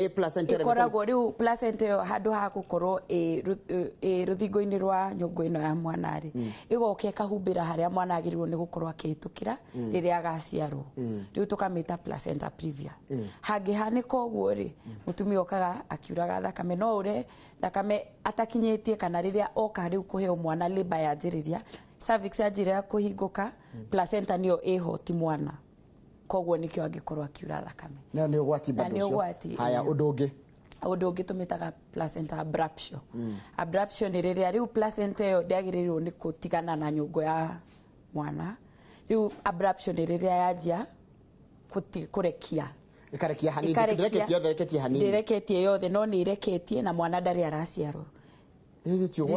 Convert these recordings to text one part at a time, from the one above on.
placenta ikoragwo riu placenta yo handu ha gukorwo ruthingo-ini rwa nyungu ino ya mwana ri igoka ikahumbira haria mwana agirirwo ni gukorwo akihitukira riria agaciarwo riu tukamita placenta previa hangihanika uguo ri mutumia okaga akiuraga thakame no ure thakame atakinyitie kana riria oka riu kuheo mwana labor yanjiriria cervix yanjiriria kuhinguka placenta niyo iho ti mwana koguo nikyo angikorwo akiura thakame na ni ugwati bado cio haya udungi tumitaga placenta abruption abruption ni riria riu placenta yo ndiagirirwo ni kutigana na nyungu ya mwana riu abruption ni riria yanjia kurekia ikarekia hanini ndireketie hanini ndireketie yothe no ni ireketie na mwana ndari araciarwo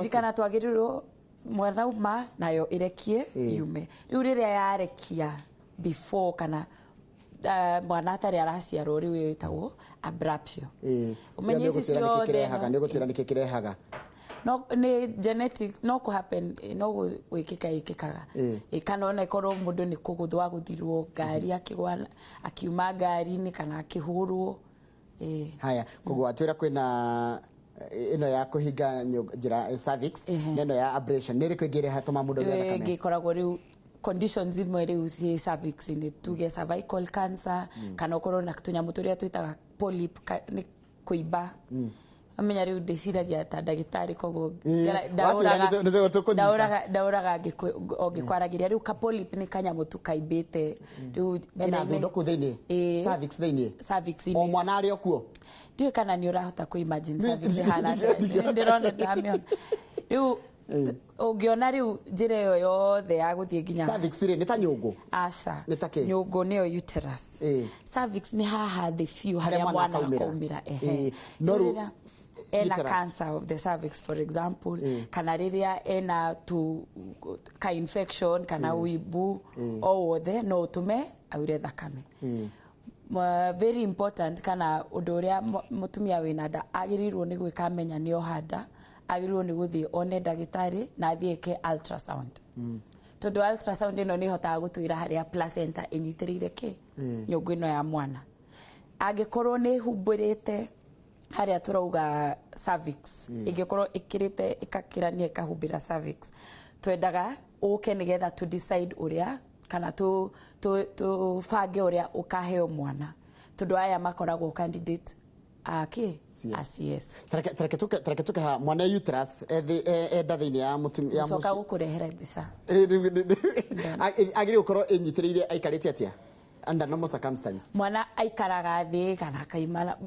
kana twagirirwo mwana uma nayo irekie yume riu riria yarekia before kana mwana atari araciarwo riu yitagwo abruption umenyisi cio kirehaga ni gutira niki kirehaga no ni genetics no ku happen no gwikika ikikaga kana ona ikorwo mundu ni kuguthwa guthirwo ngari akigwa akiuma ngari ni kana akihurwo haya koguo atwira kwina ino ya kuhinga njira cervix neno ya abrasion niri kwingire hatuma mundu thakame gikoragwo riu conditions imwe riu ci cervix ni tuge cervical cancer kana ukorwo na tunyamu turia twitaga polyp ni kuiba amenya riu ndiciragia ta ndagitari koguo ndauraga ngikwaragiria riu ka polyp ni kanyamu tukaibite riu na ndo kuthini cervix thini o mwana ari okuo ndiwe kana ni urahota ku imagine cervix hana ndirona ndamiona riu ungiona riu njira yo yothe ya guthie nginya cervix ri ni ta nyungu aca nyungu niyo uterus cervix ni haha the few haria mwana akaumira noru ena cancer of the cervix for example kana riria ena ka infection kana uibu o wothe no utume aure thakame very important kana undu uria mutumia wina nda agirirwo ni gwika menya ni ohanda agirirwo ni guthie one ndagitari na athieke ultrasound tondu ultrasound ino ni hotaga gutwira haria placenta inyitirire ki nyungu ino ya mwana angikorwo ni humbirite haria turauga cervix ingikorwo ikirite ikakirania ikahumbira cervix twendaga uke nigetha to decide uria kana tu fange uria ukaheo mwana tondu aya makoragwo candidate yes tareke tuke ha mwana uterus ndathini ya mutumia ya musoka gukurehera mbica agiri ukorwo inyitiriire aikarite atia under normal circumstances mwana aikaraga thi kana kaimana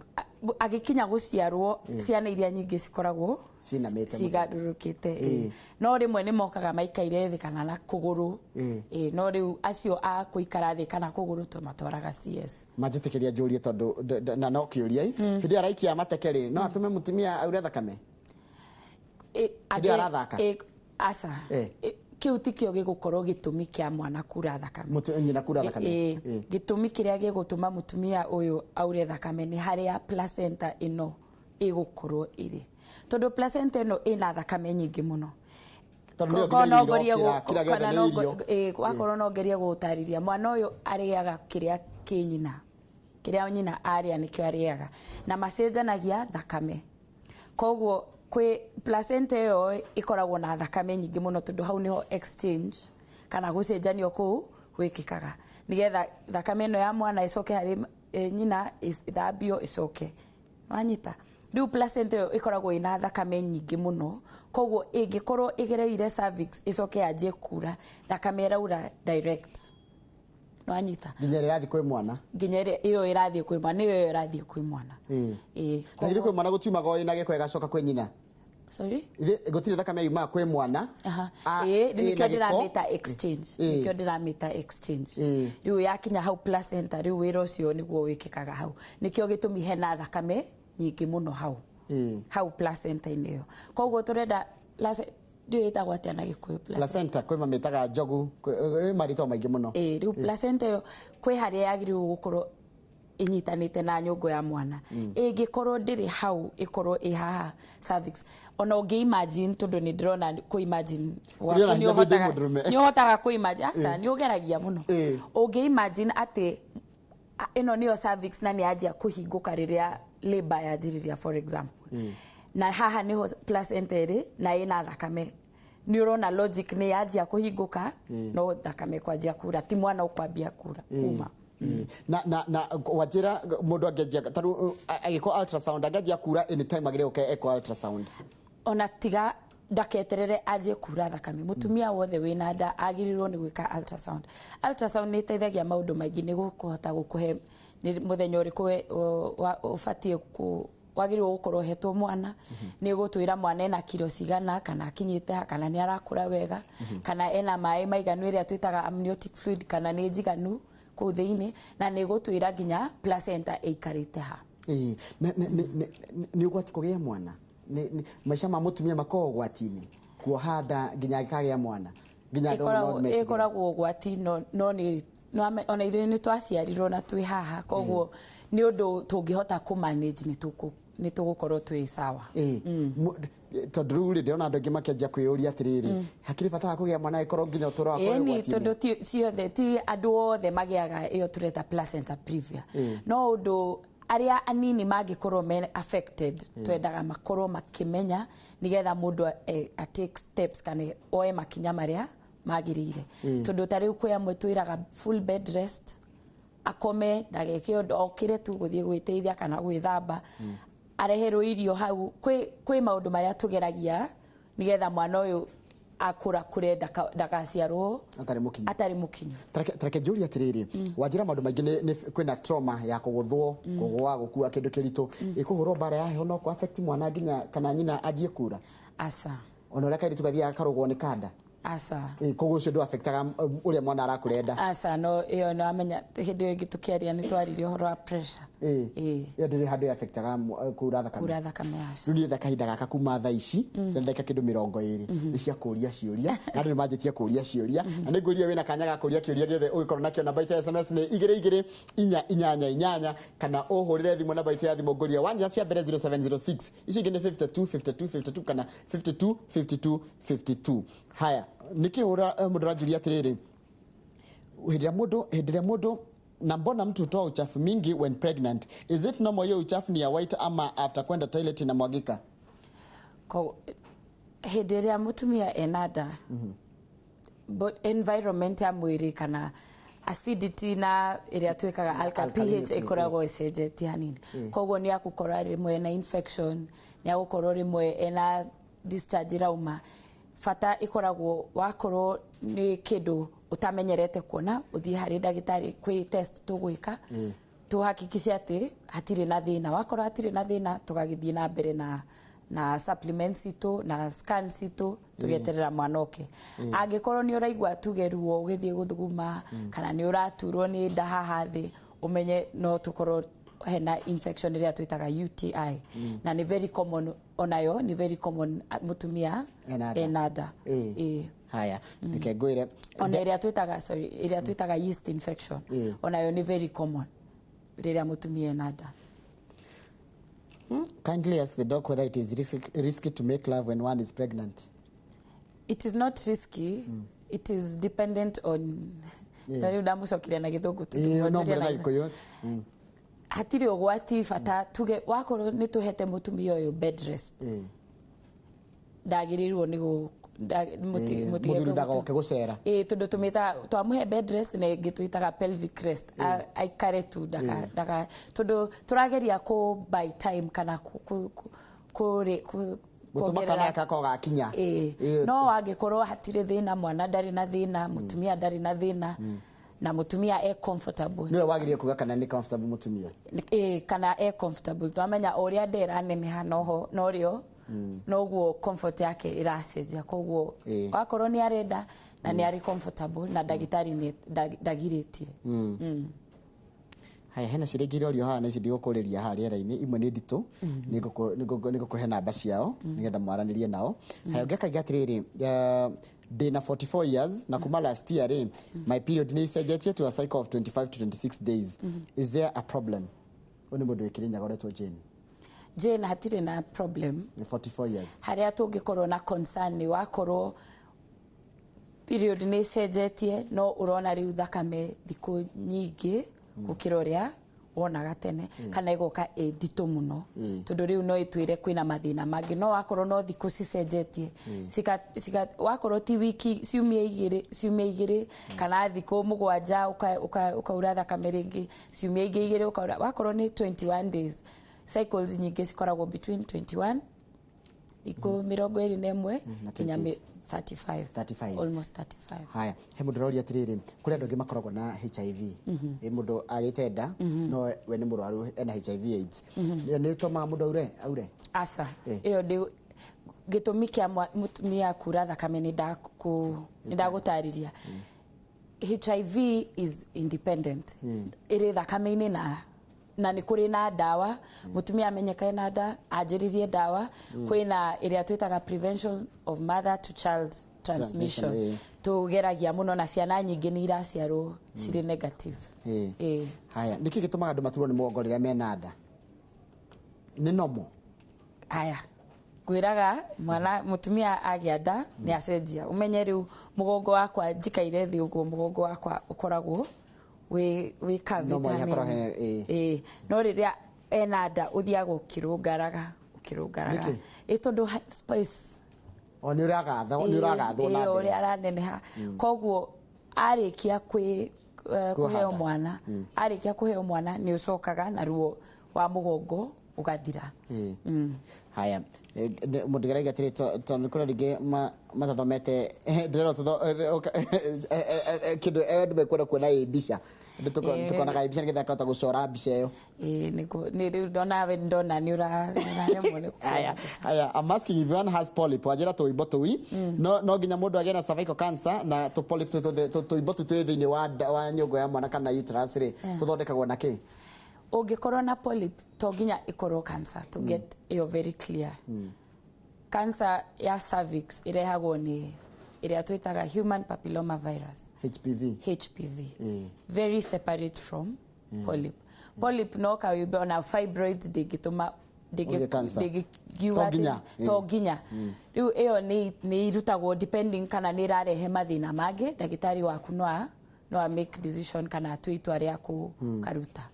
agikinya guciarwo ciana iria nyingi cikoragwo cigarurukite no rimwe ni mokaga maikaire thi kana na kuguru no riu acio a kuikara thi kana kuguru tumatwaraga CS majitikiria njurie tondu na no kiuria hindi araikia matekeri no atume mutumia aure thakame ndi arathaka aca kiu tikio gigukorwo gitumi kia mwana kura thakame nyina kura thakame gitumi kiria gigutuma mutumia uyu aure thakame ni haria placenta ino igukorwo iri tondu placenta ino ina thakame nyingi muno wakorwo no ngerie gutariria mwana uyu ariaga kiria kinyina kiria nyina aria nikio ariaga na macenjanagia thakame koguo kwi placenta yo ikoragwo na thakame nyingi muno tondu hau niho exchange kana gucenjanio ku gwikikaga nigetha thakame no ya mwana icoke hari nyina ithambio icoke wanyita riu placenta yo ikoragwo ina thakame nyingi muno koguo ingikorwo igereire cervix icoke yanjie kura thakame iraura direct wanyita nginyere irathi kwi mwana nginyere iyo irathi kwi mwana iyo irathi kwi mwana na githiko mwana gutiumaga o ina giko igacoka kwi nyina sorry gutire thakame yuma kwi mwana nikio ndiramita exchange nikio ndiramita exchange riu yakinya hau placenta riu wira ucio niguo wikikaga hau nikio gitumi hena thakame nyingi muno hau placenta inio koguo turenda ndiita gwatia na gikuyu placenta kwi mamitaga jogu marito maingi muno riu placenta yo kwi haria yagirirwo gukorwo inyitanite na nyungu ya mwana ingikorwo ndiri hau ikorwo ihaha cervix ona ungi imagine tondu ni ndirona ku imagine ni hotaga ku imagine asa ni ugeragia muno ungi imagine ati ino niyo cervix na ni ajia kuhinguka riria labor yajiriria for example na haha niho placenta iri na ina thakame ni urona logic ni yajia kuhinguka no thakame kwajia kura ti mwana ukwambia kura kuma na wajira mundu angejia taru agiko ultrasound angejia kura anytime agire okay echo ultrasound ona tiga ndaketerere aje kura thakame mutumia wothe wina nda agirirwo ni gwika ultrasound ni teithagia maundu maingi ni gukuhota gukuhe ni muthenya uriku ufatie wagirwo gukorwo hetwo mwana ni gutwira mwana ena kilo cigana kana akinyite kana ni arakura wega kana ena mai maiganu iria twitaga amniotic fluid kana ni njiganu ku thiini na ni gutwira ginya placenta eikarite ha ni ugwati kugia mwana maisha ma mutumia makoo gwatini kuohanda ginya kagĩa mwana ginya ikoragwo gwati no ni ona ithuĩ nĩ twaciarirwo na twĩ haha koguo ni undu tungihota ku manage ni tugukorwo twĩ sawa tondu rĩu ndĩrona andũ angĩ makĩanjia kwĩyũria atĩrĩrĩ hakiri bata wa kũgĩa mwana ikorwo nginya ũtũũro wakwa gwati-inĩ tondu ciothe ti andũ othe magĩaga ĩyo tureta placenta previa no undu aria anini magikorwo men affected twendaga makorwo makimenya nigetha mundu a take steps kana oe makinya maria magirire tondu tari kuya mwetwiraga full bed rest akome ndageke okire tu guthie gwiteithia kana gwithamba areherwo irio hau kwi maundu maria tugeragia nigetha mwana uyu akura kure ndagaciarwo atari mukinyu tareke njuri atiriri wajira maundu maingi ni kwina trauma ya kuguthwo kugwa gukua kindu kiritu ikuhurwo bara ya heho no ku affect mwana nginya kana nyina ajie kura asa ona reka tugathia akarugwo ni kanda asa koguo cio ndo affectaga uria mwana arakurenda asa no iyo no amenya hindi ingi tukiaria ni twaririo horo wa pressure iyo ndiri handu affectaga kura thakame asa ni ndakahinda gaka kuma thaa ici ndeka kindu 20 ni cia kuria ciuria na ndu majitie kuria ciuria na niguria wina kanya ga kuria kiuria giothe ugikorwo nakio namba ita SMS ni 22 kana uhurire thimu namba ita ya thimu nguria wanja cia mbere 0706 icio ingi ni 52 kana 52 haya nikihura mundu rajuria atiriri hindira mundu na mbona mtu toa uchafu mingi when pregnant is it normal hiyo uchafu ni ya white ama after kwenda toilet na mwagika ko hindira mutumia enada but environment ya mwiri kana acidity na iria twikaga alka pH ikoragwo ecenjetie hanini koguo ni akukora rimwe na infection ni agukora rimwe ena discharge rauma fata ikoragwo wakorwo ni kindu utamenyerete kuona uthii hari ndagitari kwi test tugwika tuhakikishe ati hatire na thina wakora hatire na thina tugagithie na mbere na supplements itu na scans itu tugeterera mwanoke angikorwo ni uraigwa tugeruo ugithie guthuguma kana ni uraturwo ni nda haha thi umenye no tukorwo hena infection iria twitaga UTI na ni very common onayo ni very common mutumia enada haya nikegwire ona iria twitaga yeast infection onayo ni very common iria mutumia enada kindly ask the doc whether it is risky to make love when one is pregnant. It is not risky it is dependent on tari ndamucokiria na githungu hatiri ogwati fata tuge wakorwo ni tuhete mutumia uyu bed rest ndagirirwo ni muthuri ndagoke gucera tundu tumita twamuhe bed rest ne gitwitaga pelvic rest aikare tu daga tundu turageria ku by time kana ku gutumakana kako gakinya no angikorwo hatire thina mwana ndari na thina mutumia ndari na thina na mutumia comfortable niwe wagirie kuga kana ni comfortable mutumia kana comfortable twamenya uria ndera neneha noho norio noguo comfort yake iracenjia koguo wakorwo ni arenda na ni ari comfortable na ndagitari ni ndagiritie haya hena ciringirio rio haha nĩ ndigũkũrĩria haha rĩera-inĩ imwe nĩ nditũ nĩngũkũhe namba ciao nĩgetha mwaranirie nao haya ũngĩakaigua atĩrĩrĩ ndĩna 44 years na kuma last year my period nĩ icenjetie to a cycle of 25 to 26 days is there a problem ũyũ nĩ mũndũ wĩkĩrĩnyaga ũretwo Jane hatirĩ na problem 44 years harĩa tũngĩkorwo na concern nĩ wakorwo period nĩ icenjetie no urona rĩu thakame thikũ nyingĩ gukira uria wonaga tene kana igoka ndito muno tondu riu no itwire kwina mathina mangi no wakorwo no thiku cicenjetie sika wakorwo ti wiki ciumia igiri kana thiku mugwanja ukaura thakame ringi ciumia igiri ukaura wakorwo ni 21 days cycles nyingi cikoragwo between 21 iko mirongo iri nemwe kinya 35 almost 35 haya he mundu roria atiriri kuri andu ngi makoragwo na HIV mundu agitenda no we ni murwaru ena HIV AIDS ni toma mundu aure asa iyo ndi gitumi kia mutumia kura thakame ni ndagutariria HIV is independent iri thakame-ini na ni kuri na dawa mutumia amenyekae na dawa ajiririe dawa kwina iria twitaga prevention of mother to child transmission tugeragia muno na ciana nyingi ni iraciarwo ciri negative haya niki gitumaga andu maturwo ni mugongo riria mena nda ni nomo haya gwiraga mwana mutumia agianda ni acenjia umenye riu mugongo wakwa njikaire thi uguo mugongo wakwa ukoragwo we kavita no riria ena nda uthiaga ukirungaraga tondu space ni uragathwo na uri araneneha koguo arikia kuheo mwana ni ucokaga na ruo wa mugongo ugathira haya mundu geraiga tiri to nikora ringi matathomete ndirero kindu endu mekwenda kuona mbica tukonaga mbica nigetha akahota gucora mbica iyo ni ndona ni uraremwo haya I'm asking if one has polyp wajira tuibo tui no nginya mundu agena cervical cancer na to polyp tuibo tui thiini wa nyongo ya mwana kana uterus ri tuthondekagwo na ki ungikorwo na polyp to nginya ikorwo cancer to get you very clear cancer ya cervix irehagwo ni iria twitaga human papilloma virus HPV very separate from polyp no kawibe na fibroids digituma toginya riu iyo ni irutagwo depending kana ni rarehe mathina mage dagitari waku no make decision kana atwitwa ria karuta.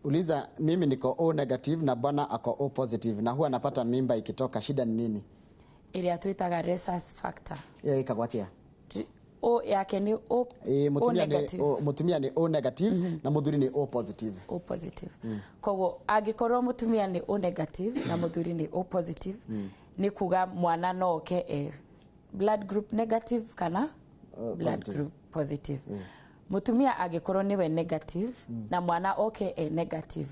Uliza mimi niko O negative na bwana ako O positive na huwa napata mimba ikitoka, shida ni nini? Ile tuitaga rhesus factor. Ikagwatia. O yake ni O negative. Mutumia ni O negative na muthuri ni O positive. O positive. Kogo agikorwo mutumia ni O negative na muthuri ni O positive ni kuga mwana no ke blood group negative kana blood group positive. Mutumia agikorwo niwe negative na mwana negative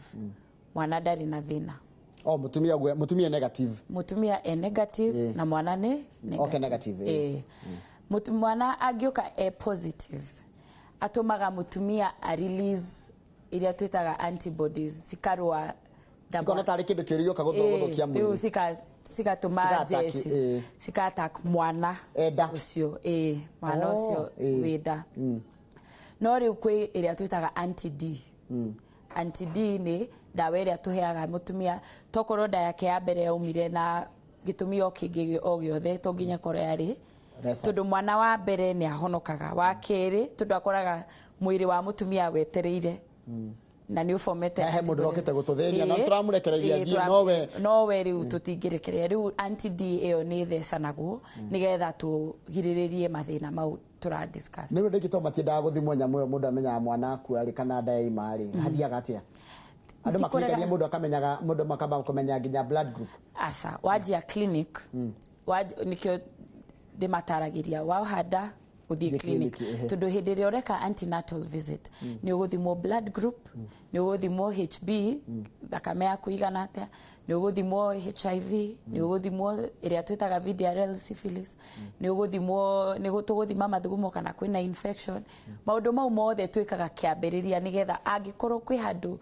mwana dari na thina. Mutumia negative. Mutumia negative na mwana ni negative. Mwana agioka positive atumaga mutumia a release iria twitaga antibodies sikarwa sikona tari kindu kirio kaguthokia mwiri sika tuma jesi sika attack mwana ucio mwana ucio wida no riu kwi iria twitaga anti-D anti-D ni dawa iria tuheaga mutumia tokorwo nda yake ya mbere yaumire na gitumi o kingi o giothe to nginya kore ari tondu mwana wa mbere ni ahonokaga wa keri tondu akoraga mwiri wa mutumia wetereire na ni ufomete he mundu rokete gututhiria na turamurekereria ngi nowe riu tutingirekereria riu anti-D iyo ni thecanagwo nigetha tugiriririe mathina mau tura discuss ni ndiki to matiendaga guthimwo nyamu mundu amenya mwana aku ari kana nda ima ari hathiaga atia andu makirikaria mundu akamenyaga mundu makamba kumenya nginya blood group asa wajia clinic nikio de mataragiria wa hada uthie clinic tondu hindi ria ureka antenatal visit ni uguthimwo blood group ni uguthimwo HB thakame yaku igana atia ni uguthimwo HIV ni uguthimwo iria twitaga VDRL syphilis ni uguthimwo ni gutuguthima mathugumo kana kwina infection maundu mau mothe twikaga kiambiriria nigetha angikorwo kwi handu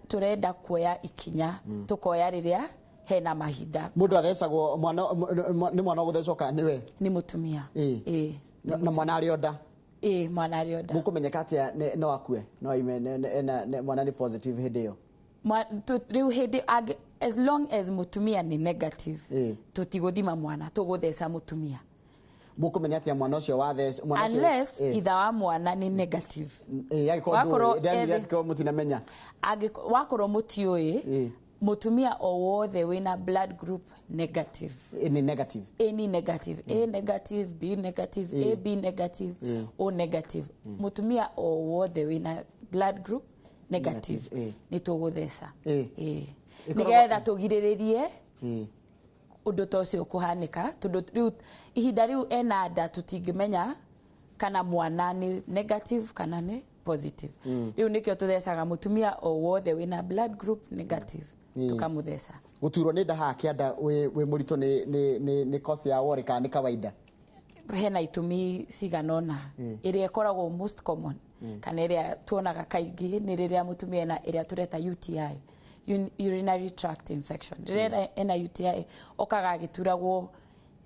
turenda kuoya ikinya tukoya riria hena mahinda mundu athecagwo ni mwana guthecoka niwe ni mutumia na mwana arionda mwana arionda mukumenyeka atia no akue no ime mwana ni positive hindi yo riu hindi as long as mutumia ni negative tutiguthima mwana tugutheca mutumia mukumenya atia mwana ucio wathe unless itha wa mwana ni negative yagikorwo mutinamenya wakorwo mutioi mutumia o wothe wina blood group negative any negative A negative, B negative, AB negative, O negative mutumia o wothe wina blood group negative ni tuguthesa nigetha tugiriririe undu tocio kuhanika tundu riu ihinda riu ena nda tutingimenya kana mwana ni negative kana ni positive riu nikio tuthesaga mutumia o wothe wina blood group negative tukamuthesa guturwo ni nda ha kianda we murito ni cause ya wori kana ni kawaida hena itumi ciganona iria ikoragwo most common kana iria tuonaga kaingi ni riria mutumia na iria tureta UTI urinary tract infection riria ena UTI okaga gituragwo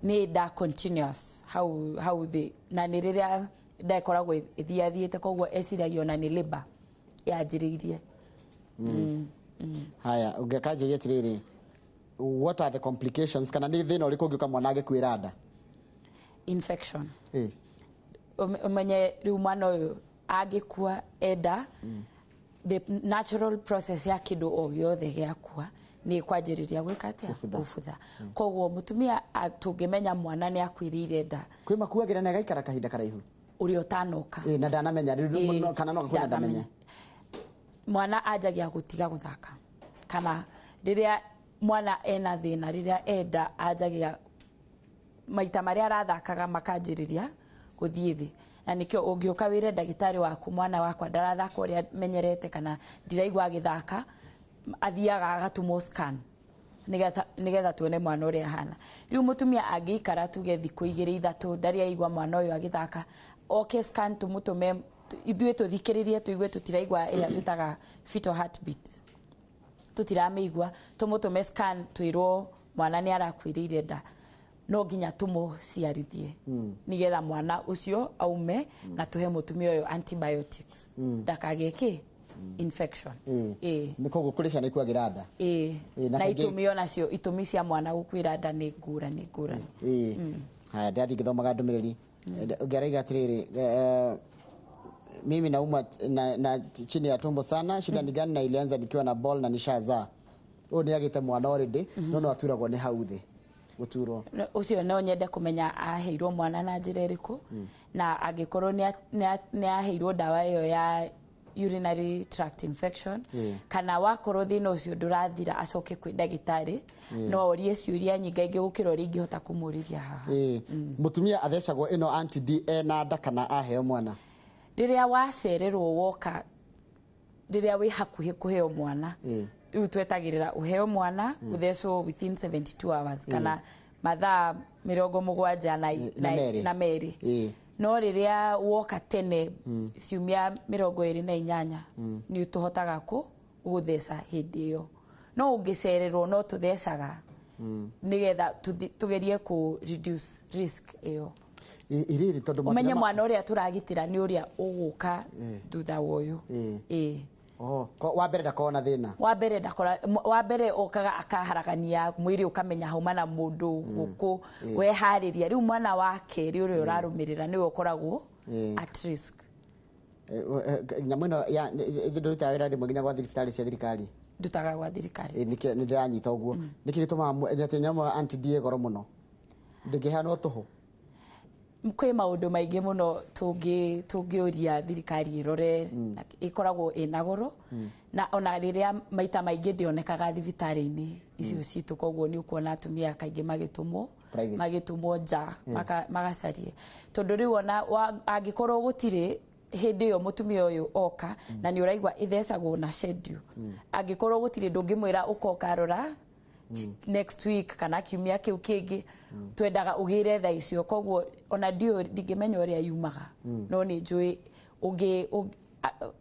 ni nda continuous how the na ni riria nda ikoragwo ithiathiete koguo esiragio na ni labor yanjiriirie haya ungekanjuria tiriri what are the complications kana ni thina uri kungiuka mwana agikwira nda infection umenye riu mwana uyu agikua enda the natural process ya kindu o giothe giakua ni kwanjiriria gwikatia ufutha koguo mutumia tungimenya mwana ni akwirire nda kwi makuagira na gaikara kahinda karaihu uri otanoka na ndanamenya riu kana no kwina ndamenya mwana ajagia gutiga guthaka kana riria mwana ena thina riria enda ajagia maita maria arathakaga makanjiriria guthie thi na nikio ungiuka wire ndagitari waku mwana wakwa ndarathaka uria menyerete kana ndiraigwa agithaka athiaga agatumo scan nigetha tuone mwana uria hana riu mutumia angikara tuge thiku 2-3 ndari aigwa mwana uyu agithaka oke scan tumutume ithuĩ tuthikiririe tuigue tutiraigwa ĩrĩa twitaga fetal heartbeat tutirameigua tumutume scan twirwo mwana ni arakwirire nda no nginya tumuciarithie nigetha mwana ucio aume na tuhe mutumia uyu antibiotics ndakageke infection ni koguo kuri ciana ikwagira nda na itumio nacio itumi cia mwana gukwira nda ni ngurani haya ndathi githomaga ndumiriri ngeraiga atiriri mimi nauma na chini ya tumbo sana shida ni gani na ilianza nikiwa na ball na nishazaa ni agite mwana already no aturagwo ni hauthi guturwo ucio no nyende kumenya aheirwo mwana na njira iriku na angikorwo ni aheirwo dawa iyo ya urinary tract infection kana wakorwo thina ucio ndurathira acoke kwi ndagitari no orie ciuria nyinga ingi gukira uri ingihota kumuriria haha mutumia athecagwo ino anti-D na nda kana aheo mwana riria wacererwo woka riria wi hakuhi kuheo mwana riu twetagirira uheo mwana uthecwo within 72 hours kana mathaa 70 na meri no riria woka tene ciumia 28 ni tuhotaga guthesa hindi iyo no ungicererwo no tuthesaga nigetha tugerie ku reduce risk iyo iriri tondu umenye mwana uria turagitira ni uria uguka thutha woyu wambere ndakona thina wambere okaga akaharagania mwiri ukamenya hauma na mundu guku wehariria riu mwana wake ri uria urarumirira ni ukoragwo at risk nyamwino ya nduruta wira ndi mwinya gwa thirikari cia thirikari ndutaga gwa thirikari ni ndiranyita uguo niki gituma nyate nyama anti-D goro muno ndingihana tuhu kwe maundu maingi muno tungiuria thirikari irore ikoragwo ina goro na ona riria maita maingi ndionekaga thibitari-ini icio citu koguo ni ukuona atumia kaingi magitumwo nja magacarie tondu riu ona angikorwo gutire hindi yo mutumia uyu oka na ni uraigwa ithecagwo na schedule angikorwo gutire ndungimwira ukoka rora next week kana kiumia kiu kingi twendaga ugire tha icio koguo ona ndio ndingimenya uria yumaga no ni njui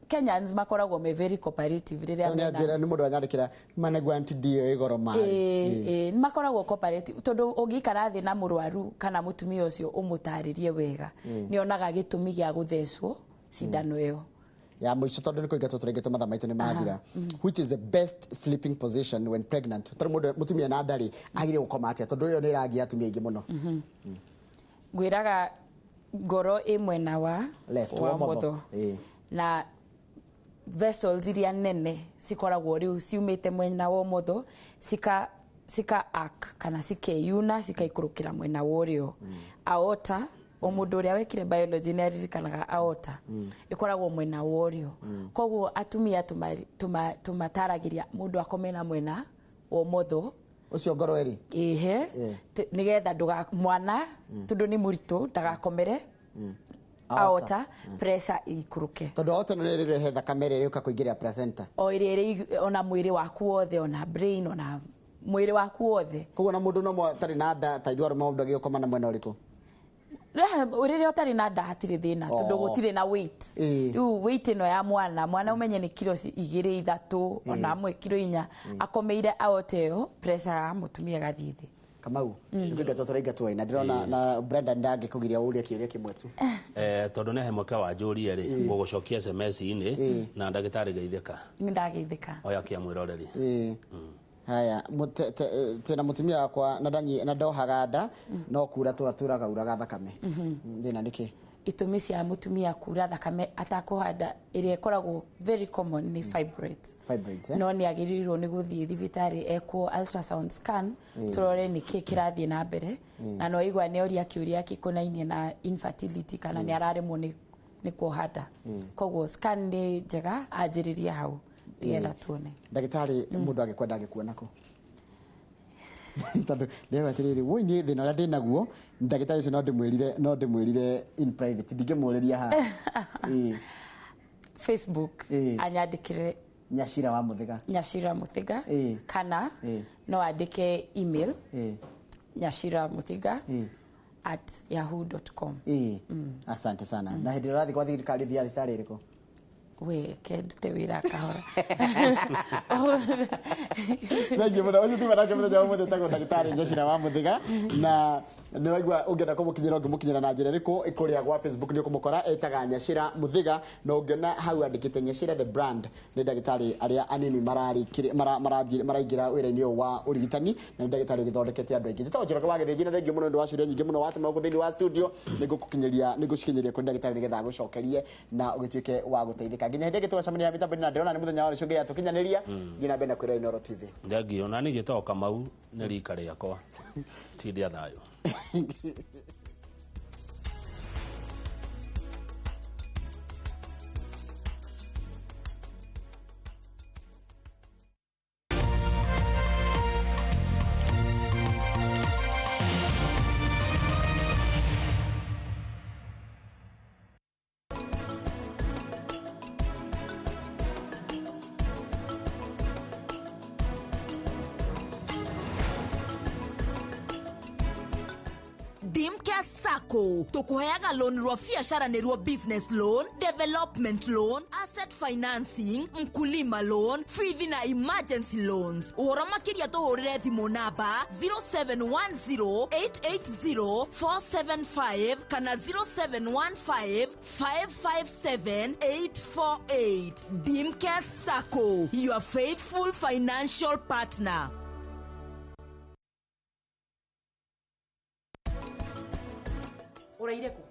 Kenyans makoragwo me very cooperative riria ni mundu anyandikira manegwa anti-D igoro mari ni makoragwo cooperative tondu ungikara thi na murwaru kana mutumia ucio umutaririe wega ni onaga gitumi gia guthecwo sindano iyo ya mwisho tondu niko igato turengete matha maitu ni mathira which is the best sleeping position when pregnant tondu mutumia na ndari agire gukoma atia tondu iyo ni rangi atumia ingi muno gwiraga ngoro imwena wa motho na vessels iria nene sikoragwo riu ciumite mwena wa motho sika arc kana sikeyuna sikaikurukira mwena worio aorta o mundu uria wekire biology ne aririkanaga aorta ikoragwo mwena worio koguo atumia tumataragiria mundu akomena mwena wa motho ucio ngoro eri nigetha nduga mwana tundu ni murito ndagakomere aorta pressure ikuruke tondu aorta no rehe thakame rere uka kuingiria placenta o irere ona mwiri waku wothe ona brain ona mwiri waku wothe koguo na mundu no tari na nda ta ithuaro maundu agikoma na mwena uriku urire utari na nda hatire thina tondu gutire na weight riu weight no ya mwana umenye ni kilo 2 3 ona 1 kilo 4 akomeire aorta pressure ya mutumia gathithi Kamau ngiga totorenga twaina ndirona na Brenda ndange kugiria uria kiuria kimwe tu tondu ne hemwe wa njuri ri ngugucokia SMS ini na ndagitari geithika ndageithika oya kia mwiroreri haya twina mutumia wakwa na ndohaga nda no kura twaturaga uraga thakame ndina niki itumi cia mutumia kura thakame atakuhanda iria ikoragwo very common ni fibroids no ni agirirwo ni guthie thibitari ekwo ultrasound scan turore ni kirathie na mbere na no igwa ne oria kiuria kikonainie na infertility kana ni araremwo ni kuhanda koguo scan ni njega ajiriria hau yenda tuone ndagitari mundu agikwenda agikuona ko tondu lero atiriri woi ni thina ria ndinaguo ndagitari ucio no ndimwirire in private ndingemuriria ha Facebook anyandikire Nyashira Muthiga kana no andike email nyashiramuthiga@yahoo.com asante sana na hindi rathi kwa thirikari thiari riko we kedute wira kahora nagi muda ucio tima nake muda mu tetako ndagitari Nyashira wa Muthiga na ni waigwa ungenda kumukinyira ngimukinyira na njira riko ikuria gwa Facebook ni kumukora etaga Nyashira Muthiga no ungena hau andikite Nyashira the brand ni ndagitari aria anini maraigira wira-ini wa urigitani na ndagitari githondekete andu aingi tutawo njoroge wage thina thengi muno ndu wa ciuria nyingi muno watuma ku thini wa studio nigucikinyiria kuri ndagitari nigetha gucokerie na ugituike wa guteithika nginya hindi gitwacamania ya mitambo na ndona ni muthenya wa ricungi ya tukinyaniria ngina bena kwira iNooro TV ndagi ona ni gitoka Kamau ni rika riakwa ti ndia thayo tukuheaga loan rwa biashara ni rwo business loan, development loan, asset financing, mkulima loan, fithi na emergency loans. Uhoro makiria tuhurire thimu namba 0710880475 kana 0715557848. Dimcare Sacco, your faithful financial partner. Uraireko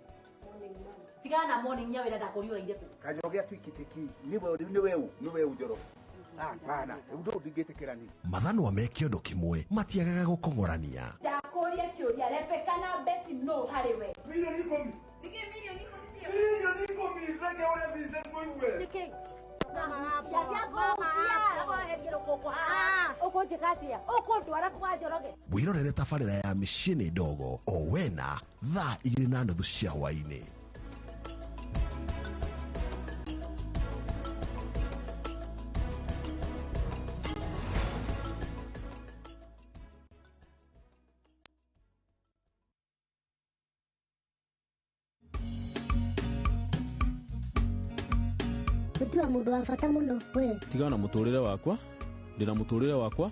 tigana morning nyawe dada ko uraireko kanyogea twikitiki niwe ujoro bana undo ndigetekerani mathano amekio ndo kimwe matiagaga gukongorania ndakoria kioria repekana beti no hariwe milioni 10 nige milioni 10 rege ule business wewe nike mama wirorere tabarĩra ya mĩciĩ nĩ ndogo o wena thaa 2:30 cia hwaĩ-inĩ. Utua mundu wa bata muno we tigana muturire wakwa ndina muturire wakwa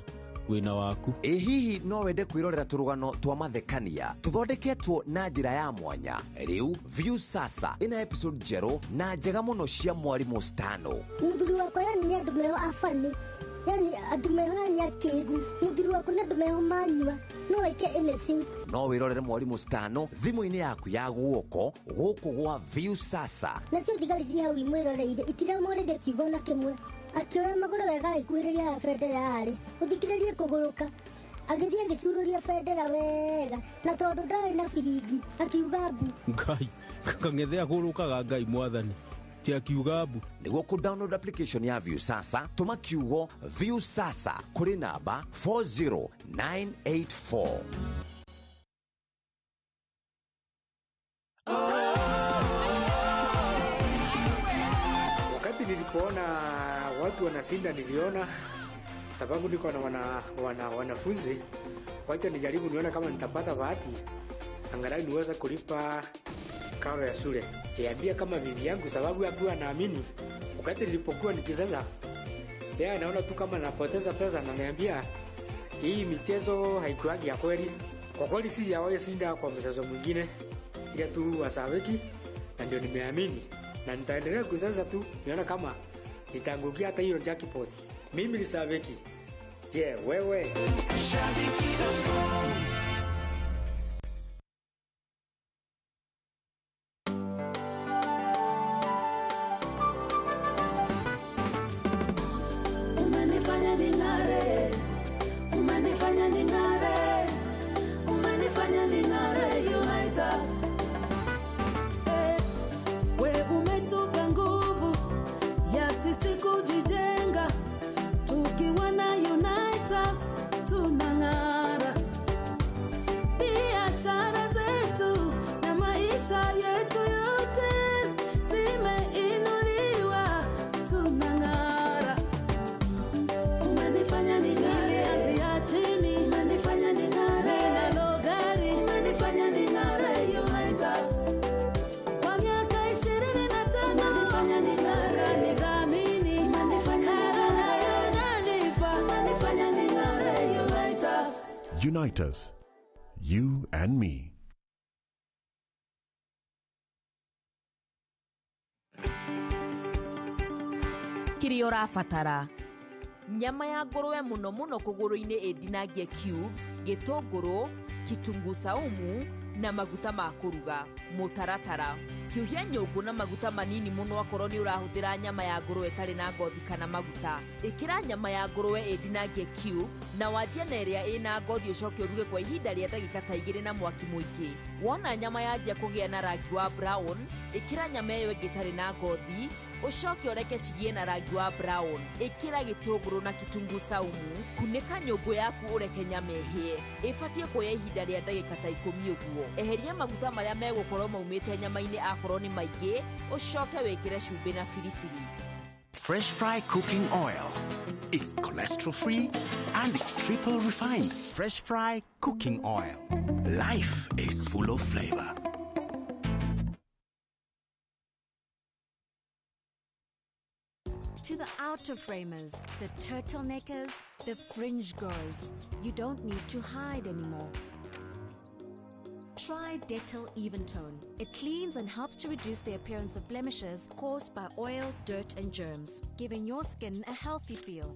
wina waku hihi no wende kwirorera turugano twa mathekania tuthondeketwo na njira ya mwanya riu view sasa ina episode jero na njega muno cia mwarimu Stano muthuri wakwa yani andu meho afani yani andu meho yani akigu muthuri wakwa ni andu meho manyua no weke anything. No wirorere mwarimu Stano thimu-inĩ yaku ya guoko gũkũ gwa View Sasa. Nacio thigari cia hau imwĩroreire itiramũrĩria kiugo na kĩmwe. Akĩoya magũrũ wega agĩkuhĩrĩria bendera yarĩ gũthikĩrĩria kũgũrũka. Agĩthiĩ agĩcururia bendera wega na tondũ ndarĩ na biringi akiuga mbu. Ngai kang'ethe agũrũkaga Ngai mwathani ti akiuga mbu. Nĩguo ku-download application ya View Sasa tũma kiugo View Sasa kũrĩ namba 40984. Wakati nilipoona watu wanasinda niliona sababu niko na wanafunzi, wacha nijaribu niona kama nitapata bahati angalau niweza kulipa karo ya shule. Niambia kama bibi yangu sababu hapo anaamini wakati nilipokuwa nikizaza yeye anaona tu kama napoteza pesa na niambia hii michezo haikuagi ya kweli. Kwa kweli sisi hawaye sinda kwa mchezo mwingine ila tu wasaweki, na ndio nimeamini na nitaendelea kuzaza tu niona kama nitaangukia hata hiyo jackpot. Mimi ni Sabeki. Je, wewe? Umenifanya ning'are, umenifanya ning'are, umenifanya ning'are, unite us. We umetupa nguvu ya sisi kujijenga, tukiwa na unite us tunang'ara. Biashara zetu na maisha yetu yote zimeinuliwa, tunang'ara. Umenifanya ning'are, anzia chini, umenifanya ning'are, nalo gari, umenifanya ning'are, unite us. Kwa miaka 25 umenifanya ning'are, nidhamini, umenifanya ning'are, nalipa, umenifanya ning'are, unite us. Unite us, you and me. Kĩrĩa ũrabatara: nyama ya ngũrũwe mũno mũno kũgũrũ-inĩ ĩndinangie cubes, gĩtũngũrũ, kitunguu saumu na maguta ma kũruga. Mũtaratara: hiũhia nyũngũ na maguta manini mũno akorwo nĩ ũrahũthĩra nyama ya ngũrũwe ĩtarĩ na ngothi kana maguta. Ĩkĩra nyama ya ngũrũwe ĩndinangie cubes na wanjie na ĩrĩa ĩna ngothi ũcoke ũruge kwa ihinda rĩa ndagĩka ta 2 na mwaki mũingĩ. Wona nyama yanjia kũgĩa na rangi wa brown, ĩkĩra nyama ĩyo ĩngĩ ĩtarĩ na ngothi ũcoke ũreke cigie na rangi wa brown. Ĩkĩra gĩtũngũrũ na kitunguu saumu, kunĩka nyũngũ yaku ũreke nyama ĩhĩe. Ĩbatiĩ kuoya ihinda rĩa ndagĩka ta 10 ũguo. Eheria maguta marĩa megũkorwo maumĩte nyama-inĩ akorwo nĩ maingĩ, ũcoke wĩkĩre cumbĩ na biribiri. Fresh Fry Cooking Oil. It's cholesterol free and it's triple refined. Fresh Fry Cooking Oil. Life is full of flavor. To the outer framers, the turtleneckers, the fringe goers, you don't need to hide anymore. Try Dettol Even Tone. It cleans and helps to reduce the appearance of blemishes caused by oil, dirt and germs, giving your skin a healthy feel.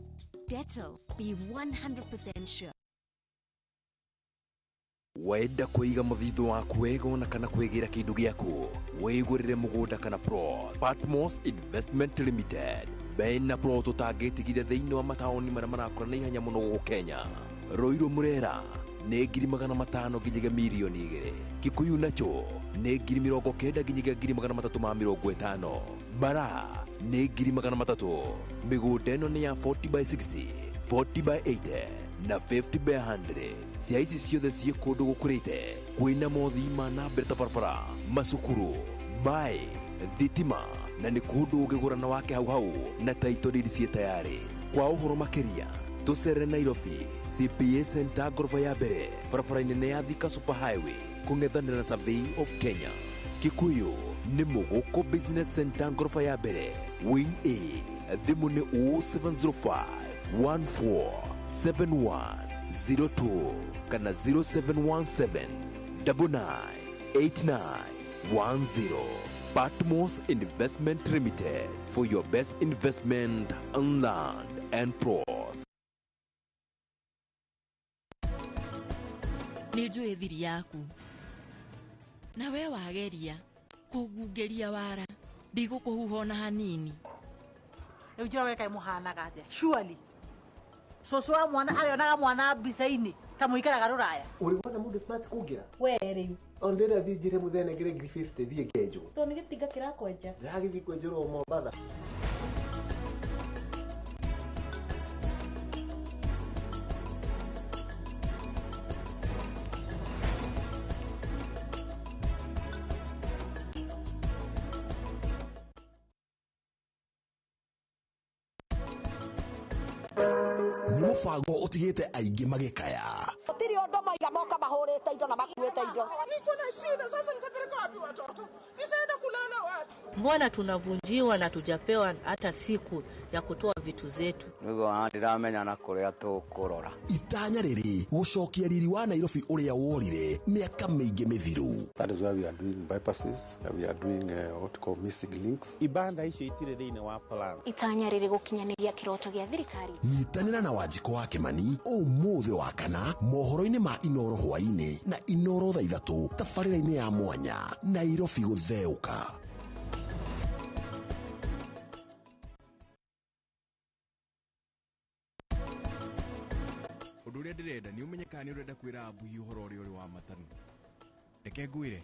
Dettol, be 100% sure. Wenda kuiga muthithu waku wega ona kana kwigira kindu giaku wigurire mugunda kana plot. Patmos Investment Limited bena plot utagitigire thiini wa mataoni maria marakura na ihenya muno guku Kenya. Roiro Murera nĩ 500,000 nginyagia milioni 2. Kikuyu nacho nĩ 90,000 nginyagia 350. Bara nĩ 300,000. Migunda ĩno nĩ ya 40/60, 40/80 na 50/100. Cia ici ciothe ciĩ kũndũ gũkũrĩte kwĩna mothima na mbere ta barabara, macukuru, maĩ, thitima na nĩ kũndũ ũngĩgũra na wake hau hau na taito deed ciĩ tayari. Kwa ũhoro makĩria tũcere Nairobi CPA Center ngorofa ya mbere barabara-inĩ nene ya Thika Super Highway kũng'ethanĩra na Survey of Kenya. Kikuyu nĩ Mũgũkũ Business Center ngorofa ya mbere Wing A. Thimũ nĩ 0705 147102 kana 0717 998910. Patmos Investment Limited, for your best investment on land and pros. nĩ njũĩ thiri yaku na we wageria kũngungeria wara ndigũkũhuha ona hanini rĩu njĩra weka mũhanaga atĩa surely cũcũ wa mwana arĩonaga mwana mbica-inĩ ta mũikaraga rũraya ũrĩ wona mũndũ smart kũngira we rĩu ondera thiĩ njĩre mũthenya ngire 50 thiĩ ngenjwo to nĩ gĩtinga kĩrakwenja ndagĩthiĩ kwenjerwo Mombatha nĩ mũbango ũtigĩte aingĩ magĩkaya Tiri ondo maiga moka mahũrĩte indo na makuĩte indo. Niko na shida sasa, nitapeleka wapi watoto? Nitaenda kulala wapi? Mbona tunavunjiwa na tujapewa hata siku ya kutoa vitu zetu? Nigo ndiramenya na kuria tukurora. Itanya rĩrĩ gũcokia riri wa Nairobi ũrĩa worire mĩaka mĩingĩ mĩthiru. That is why we are doing bypasses, we are doing what call missing links. Ibanda icio itire thĩinĩ wa plan. Itanya rĩrĩ gũkinyanĩria kĩroto gĩa thirikari. Nyitanĩra na Wanjiko wa Kĩmani ũmũthĩ wa kana mohoro-inĩ ma iNooro hwaĩ-inĩ na iNooro thaa 3 tabarĩra-inĩ ya mwanya Nairobi gũtheũka. Ũndũ ũrĩa ndĩrenda nĩ ũmenye kana nĩ ũrenda kwĩra Abui ũhoro ũrĩa ũrĩ wa matanu. Reke ngwĩre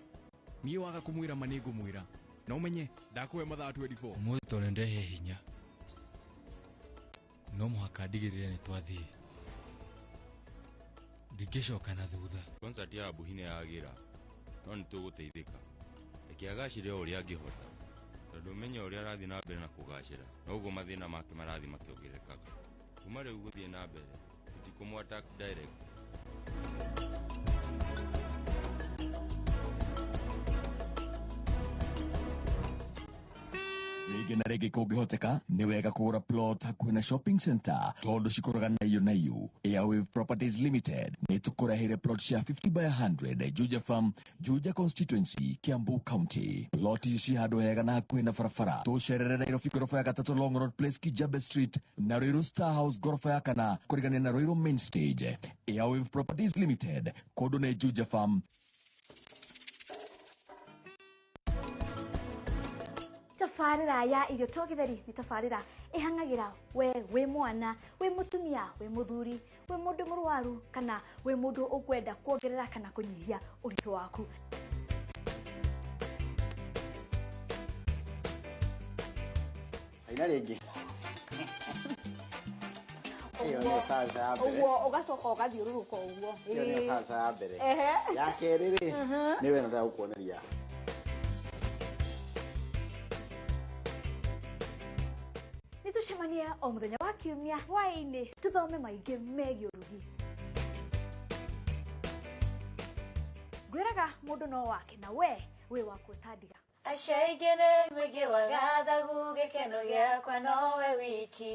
niĩ waga kũmwĩra ma nĩ ngũmwĩra na ũmenye ndakũhe mathaa 24. Ũmũthĩ tondũ ndehe hinya no mũhaka ndigĩrĩre nĩ twathiĩ ndingĩcoka na thutha. Concert ya Abui nĩ yagĩra no nĩ tũgũteithĩka reke agacĩre ũrĩa angĩhota tondũ ũmenye ũrĩa arathiĩ na mbere na kũgacĩra noguo mathĩna make marathiĩ makĩongerekaga. Kuma rĩu gũthiĩ na mbere tutikũmũ attack direct. Rĩngĩ na rĩngĩ kũngĩhoteka nĩ wega kũgũra plot hakuhĩ na shopping center tondũ cikũraga na iyo. Airwave Properties Limited nĩ tũkũreheire plot cia 50 by 100 Juja Farm, Juja Constituency, Kiambu County. Plot ici handũ hega na hakuhĩ na barabara. Tũcerere Nairobi gorofa ya 3 Long Road Place, Kijabe Street na Ruiru Star House gorofa ya 4 kũrigania na Ruiru Main Stage. Airwave Properties Limited, kũndũ nĩ Juja Farm. Tafarira ya irio to githeri ni tafarira ihangagira we mwana we mutumia we muthuri we mundu murwaru kana we mundu ukwenda kuongerera kana kunyihia uritu waku. Aina rĩngĩ iyo nĩ salsa ya mbere uguo ugacoka ugathiũrũrũka uguo iyo nĩ salsa ya mbere ya kerĩ rĩ nĩ wena ndagũkuoneria Nitucemania o muthenya wa kiumia hwaĩ-inĩ tuthome maingĩ megiĩ ũrugi. Ngwĩraga mũndũ no wake na we wa kwĩtandiga. Acaigĩre mũingĩ wa gathagu gĩkeno gĩakwa nowe wiki.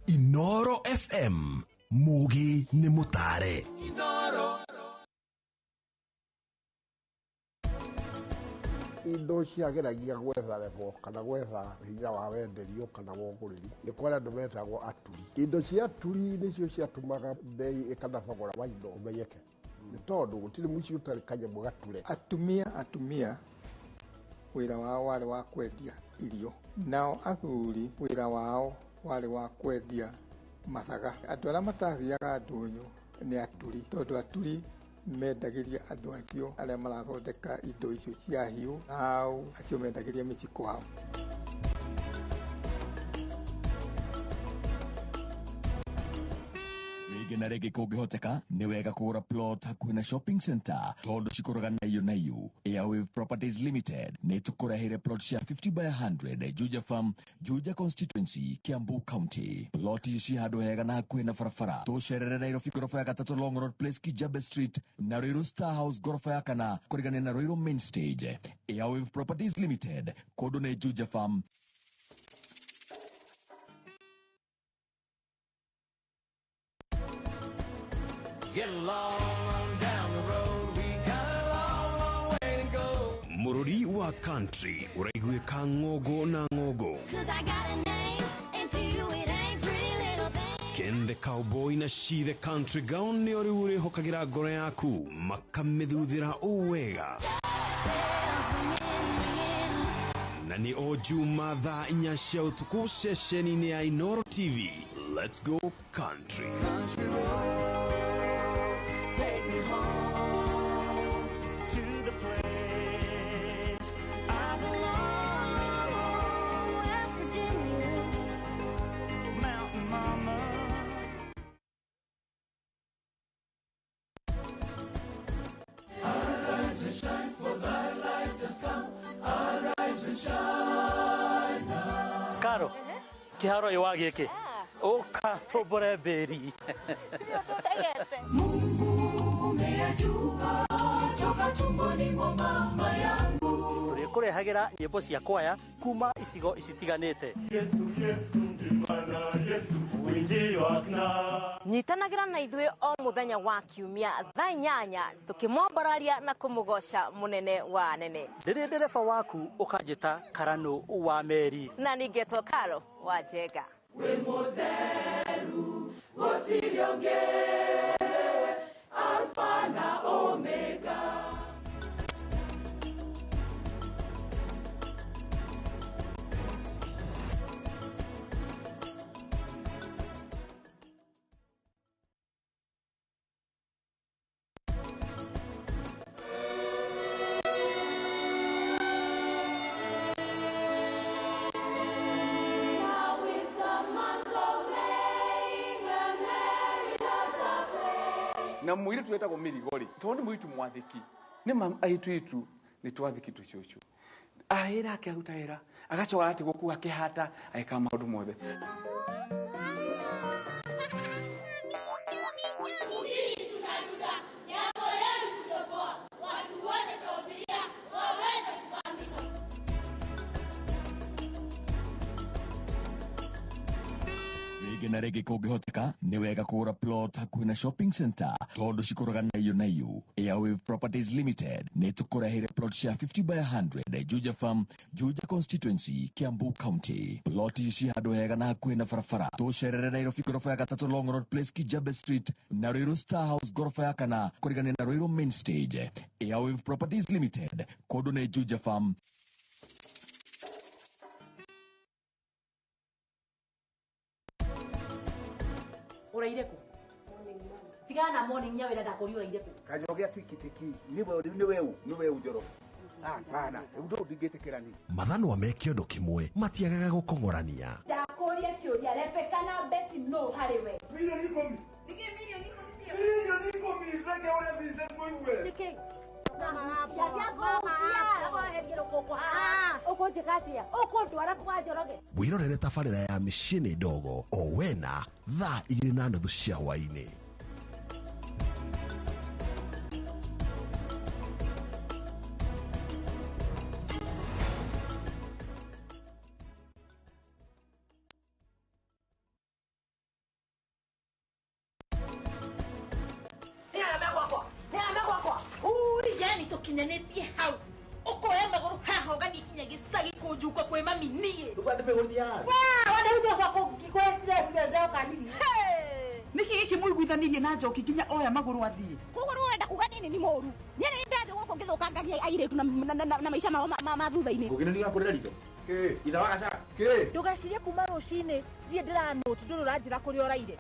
iNooro FM Mugi nĩ Mutare. Indo ciageragia gwetha rebo kana gwetha hinya wa wenderio kana wogũrĩri nĩ kwara andũ metagwo aturi. Indo cia aturi nĩcio ciatũmaga bei kana thogora wa indo ũmenyeke nĩ tondũ gũtirĩ mũciĩ ũtarĩ kanyamũ gature. Atumia wĩra wao warĩ wa kwendia irio, nao athuri wĩra wao warĩ wa kwendia mathaga. Andũ arĩa matathiaga ndũnyũ nĩ aturi, tondũ aturi mendagĩria andũ acio arĩa marathondeka indo icio cia hiũ, nao acio mendagĩria mĩciĩ kwao. rĩngĩ na rĩngĩ kũngĩhoteka nĩ wega kũgũra plot hakuhĩ na shopping center tondũ cikũraga na iyo. Airwave Properties Limited nĩ tũkũreheire plot cia 50 by 100 Juja Farm, Juja Constituency, Kiambu County. Plot ici handũ hega na hakuhĩ na barabara. Tũcerere Nairobi gorofa ya 3 Long Road Place, Kijabe Street, na Ruiru Star House gorofa ya 4 kũrigania na Ruiru Main Stage. Airwave Properties Limited, kũndũ nĩ Juja Farm. Get along down the road, we got a long, long way to go. Mururi wa country uraiguika ngogo na ngogo. 'Cause I got a name, and to you it ain't pretty little thing. Ken the cowboy na she the country gown ni ori uri hokagira ngoro yaku makamithudira uwega. Na ni o juma thaa 4 cia utuku ceceni-inĩ ya iNooro TV. Let's go country. Country roads, take me home to the place I belong. West Virginia, Mountain Mama. Arise and shine, for thy light has come. Arise and shine now. Karo, kiharo iwa giki. Oka tobore beri. Mungu umeyajua toka tumboni mwa mama yangu. Turikurehagira nyimbo cia kwaya kuma icigo isitiganite. Yesu Yesu ndimana Yesu winji wakna. Nyitanagira na ithuĩ o muthenya wa kiumia thaa 8 tukimwambararia na kumugosha munene wa nene. Ndĩrĩ ndereba waku ukanjĩta Karano wa Meri. Na ningetwo Karo wa Jega. We motheru wotirionge Alpha na Omega. Na mwiri tuetagwo mirigori tondu mwitu mwathiki ni mam aitu ni twathiki tucucu ahira akiaruta hera agacoka ati gukua kihata aika maundu mothe. Na rĩngĩ kũngĩhoteka nĩ wega kũgũra plot hakuhĩ na shopping center tondũ cikũraga na iyo. Airwave Properties Limited nĩ tũkũreheire plot cia 50 by 100 Juja Farm, Juja Constituency, Kiambu County. Plot ici handũ hega na hakuhĩ na barabara. Tũcerere Nairobi gorofa ya 3 Long Road Place, Kijabe Street, na Ruiru Star House gorofa ya 4 kũrigania na Ruiru Main Stage. Airwave Properties Limited, kũndũ nĩ Juja Farm. Uraire ku? Tigana morning nya wira ndakori uraire ku? Kanyogea twikitiki ni wewe njoro. Bana, udo ndigetekera ni. Mathano amekio ndo kimwe matiagaga gukongorania. Ndakoria kioria Rebecca na Betty no hariwe. Milioni 10. Nige milioni 10. Milioni 10 rege wala business wewe. Nike. Mama, Wirorere tabarĩra ya mĩciĩ nĩ ndogo o wena thaa 2:30 cia hwaĩ-inĩ. Tukinenetie hau ukoya maguru haho gani kinya gisagi kujuka kwe mami nie ndukande behonia wale ujo sako kiko stress ya leo kanini niki iki muiguithanirie na njoki kinya oya maguru athie kuguru urenda kuga nini ni moru nyene ndaje goko ngithukangagia airetu na maisha ma thutha-ini ugine ni gakurira ritho itha wagacara ndugacirie kuma rucini thie ndiranote nduru ranjira kuri oraire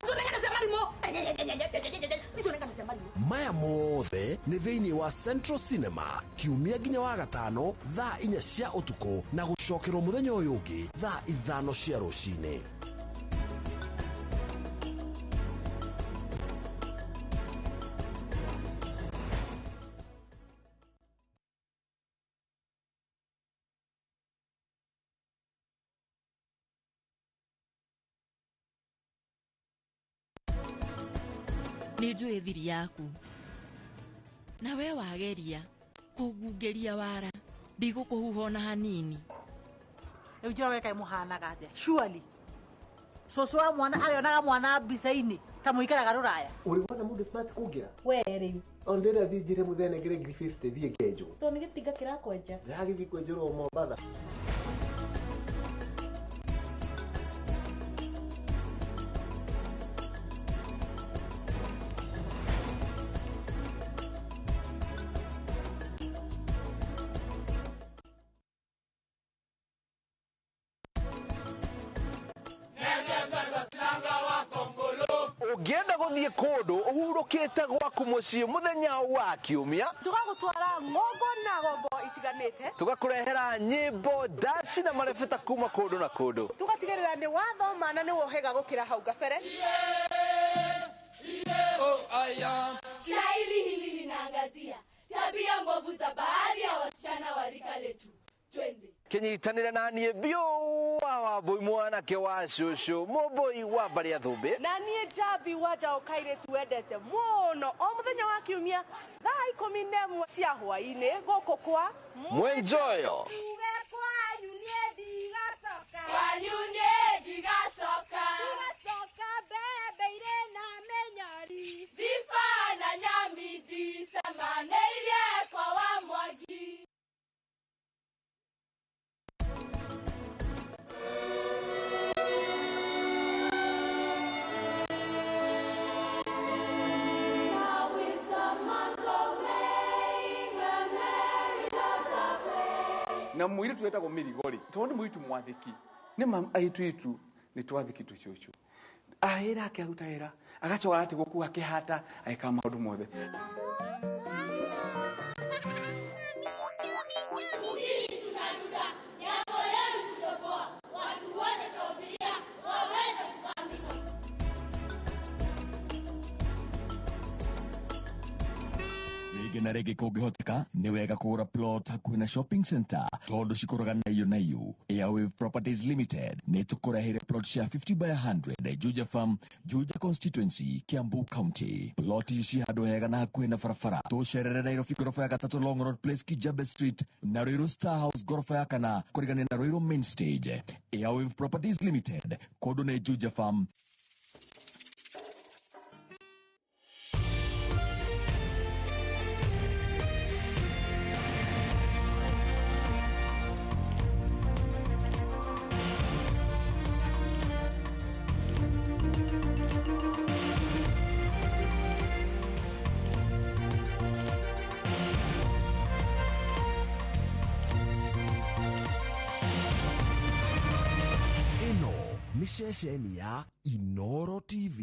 Maya mothe nĩ thĩinĩ wa Central Cinema kiumia nginya wa gatano thaa 4 cia ũtukũ na gũcokerwo mũthenya ũyũ ũngĩ thaa 5 cia rũcinĩ. nĩ njũĩ thiri yaku na we wageria kũngungeria wara ndigũkũhuha ona hanini. Rĩu njĩra weka mũhanaga atĩa surely cũcũ wa mwana arĩonaga mwana mbica-inĩ ta mũikaraga rũraya. Uri wona mundu smart kugira We rĩu ondera thijire muthene ngire 50 thie kejo to nĩ gĩtinga kĩrakwenja yagi kwenjero Mombasa. Ũngĩenda gũthiĩ kũndũ ũhurũkĩte gwaku mũciĩ mũthenya wa Kiumia, tũgagũtwara ngongo na gongo itiganĩte, tũgakũrehera nyĩmbo ndaci na marebeta kuma kũndũ na kũndũ, tũgatigĩrĩra nĩ wathoma na nĩ wohega gũkĩra hau gabere. Shairi hili linaangazia tabia mbovu za baadhi ya wasichana wa rika letu. Twende kĩnyitanĩre na niĩ biũ wa Wambui mwanake wa cũcũ mũmbũi wa Mbarĩ Thũmbĩ na niĩ Njabi wa Njaũ kairĩtu wendete mũno o mũthenya wa Kiumia thaa 11 cia hwaĩ-inĩ gũkũ kwa Mwenjoyo. kwanyu nĩ ndigacoka mbembe irĩ na menyori thiba na nyamindi cemanĩirie kwa wa Mwangi. Na mwiri tuwetagwo mirigori tondũ nĩ mwitu mwathiki nĩ mam aitu itu nĩ twathiki tũcucu ahera akĩruta hera agacoka ati gũkua kĩhata aika maũndũ mothe. Na rĩngĩ kũngĩhoteka nĩ wega kũgũra plot hakuhĩ na shopping center tondũ cikũraga na iyo. Airwave Properties Limited nĩ tũkũreheire plot cia 50 by 100 Juja Farm, Juja Constituency, Kiambu County. Plot ici handũ hega na hakuhĩ na barabara. Tũcerere Nairobi gorofa ya 3 Long Road Place, Kijabe Street, na Ruiru Star House gorofa ya 4 kũrigania na Ruiru Main Stage. Airwave Properties Limited, kũndũ nĩ Juja Farm. Nĩ ceceni ya iNooro TV.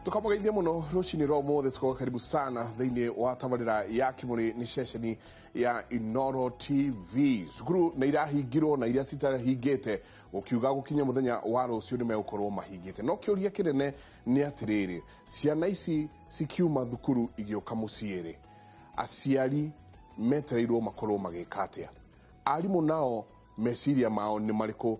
tukamugeithia muno rucini rwa mothe tukoga karibu sana thiini wa tabarira ya kimuri ni ceceni ya iNooro TV. Cukuru na irahingirwo na iria citarahingite ukiuga gukinya muthenya wa rucio ni megukorwo mahingite. No kiuria kinene ni atiriri, ciana ici cikiuma thukuru igioka muciiri, aciari metereirwo makorwo magika atia? Arimu nao meciria mao ni mariku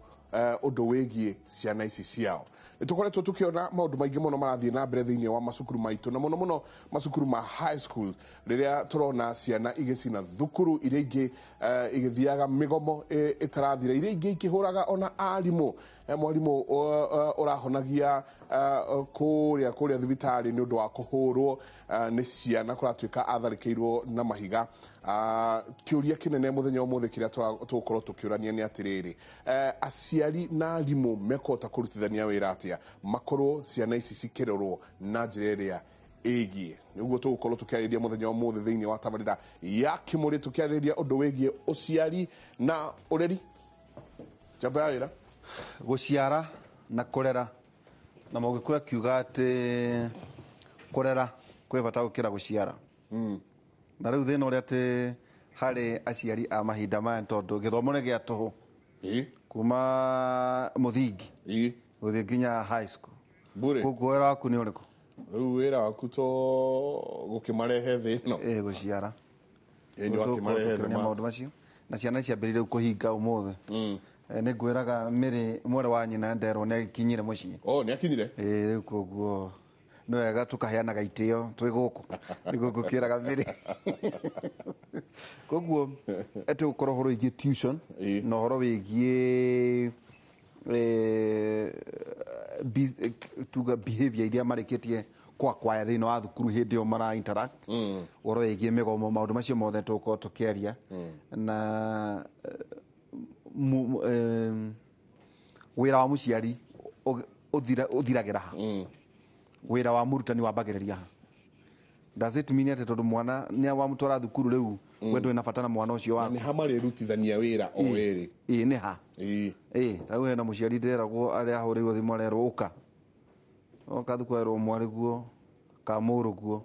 undu wigie ciana ici ciao? Tukoretwo tukiona maundu maingi muno marathie na mbere thiini wa macukuru maitu, na muno muno macukuru ma high school, riria turona ciana igicina thukuru, iria ingi igithiaga migomo itarathira, iria ingi ikihuraga ona arimu. Mwarimu urahonagia kuria thibitari ni undu wa kuhurwo ni ciana kuratuika atharikirwo na mahiga. Kiuria kinene muthenya umuthe kiria tugukorwo tukiurania ni atiriri, aciari na arimu mekota kurutithania wira atia makorwo ciana ici cikirorwo na njira iria igie? Niguo tugukorwo tukiariria muthenya umuthe thiini wa tabarira ya kimuri, tukiariria undu wigie uciari na ureri. Jamba ya wira guciara na kurera, na Mũgĩkũyũ akiuga ati kurera kwi bata gukira guciara. Na riu thina uria ati hari aciari a mahinda maya tondu githomo ni gia tuhu, kuma muthingi guthie nginya high school bure koguo wira waku ni uriku riu wira waku to gukimarehe thino guciara ni wakimarehe thino maundu macio na ciana ciambirire kuhinga umuthe nä ngwä raga mä rä mwere wa nyina nderwo nä akinyire må ciä nä akinyire rä u koguo nä wega tå kaheanaga itä o twä gå kå nä gå ngå kä raga mä rä koguo atä gå korwo horo wä tuition na horo wä giä tuga behavior iria marä kä tie kwaya thä inä wa thukuru hä ndä ä o mara interact horo wä giä mä gomo maå ndå macio mothe tå korwo tå kä aria na wira wa muciari uthiragera ha wira wa murutani wambagiriria ha does it mean ati tondu mwana ni wa mutwara thukuru riu wendo ina fatana mwana ucio wa ni ha mari rutithania wira o wiri ni ha tau hena muciari nderagwo ari ahurirwo thimu arerwo uka thukuru mwari guo ka muru guo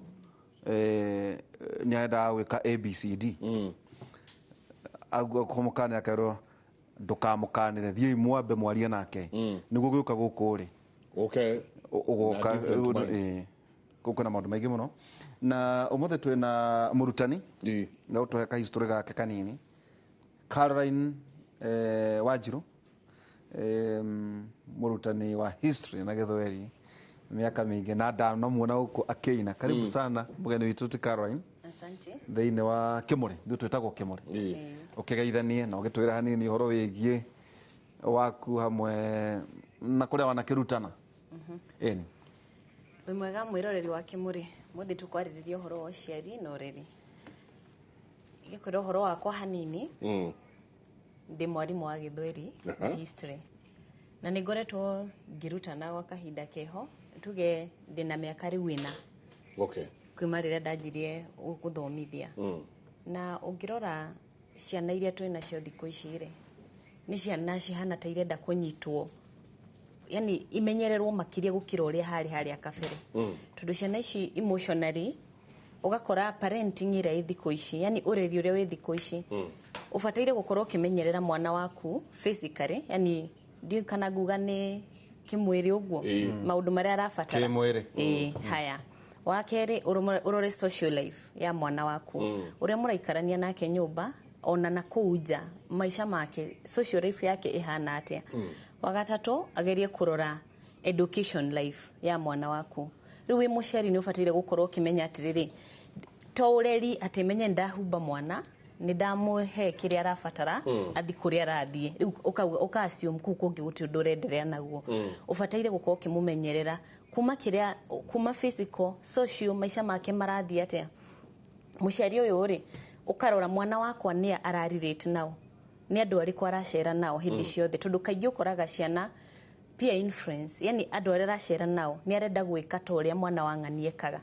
ni aenda gwika abcd agwo komukane akarwo ndukamukanire thiä mwambe mwarie nake niguo gä å ka gå kå rä ugoka gå kwä na maå ndå maingä må no na å må thä twä na må rutani na å tå he kahistorä gake kanini Caroline Wanjiru må rutani wa history na gä thweri mä aka mä ingä na ndanamuona gå kå akä karibu sana må geni witå ti Caroline thä-inä wa kä må rä ithuä twä tagwo kä må rä å kä geithanie na å gä twä ra hanini å horo wä giä waku hamwe na kå rä a wanakä rutana ni wä mwega mwä roreri wa kä må rä må thä tå kwarä rä ria å horo wa å ciari na å reri gä kwä ra å horo wakwa hanini ndä mwarimå wa gä thweri history na nä ngoretwo ngä rutana gwa kahinda keho tuge ndä na mä aka rä u ä na kuma rä rä a ndanjirie gå thomithia na å ngä rora ciana iria twä nacio thikå ici rä nä ciana cihana ta irenda kå nyitwo yani imenyererwo makiria gå kä ra å rä a harä a kabere tondå ciana ici emotionally å gakora parenting ä rä a ä thikå ici yani å reri å rä a wä thikå ici å bataire gå korwo å kä menyerera mwana waku physically yani ndiå kana nguga nä kä mwä rä å guo maå ndå marä a arabatara haya wa kerä urore social life ya mwana waku uria muraikarania nake nyumba ona na kuja maisha make social life yake ihana atia wa gatatu agerie kurora education life ya mwana waku riu wi muciari ni ufatire gukorwo kimenya atiriri to ureri atimenye ndahumba mwana ni ndamuhe kiria arabatara athi kuria arathie riu uka assume ku kungi guti undu urenderea naguo ufataire gukorwo kimumenyerera kuma physical social maisha make marathie atia muciari uyu ri ukarora mwana wakwa ni ararelate nao ni andu ariku aracera nao hindi ciothe tondu kaingĩ ukoraga ciana peer influence yani andu arĩa aracera nao ni arenda gwĩka ta ũrĩa mwana wa ng'ani ekaga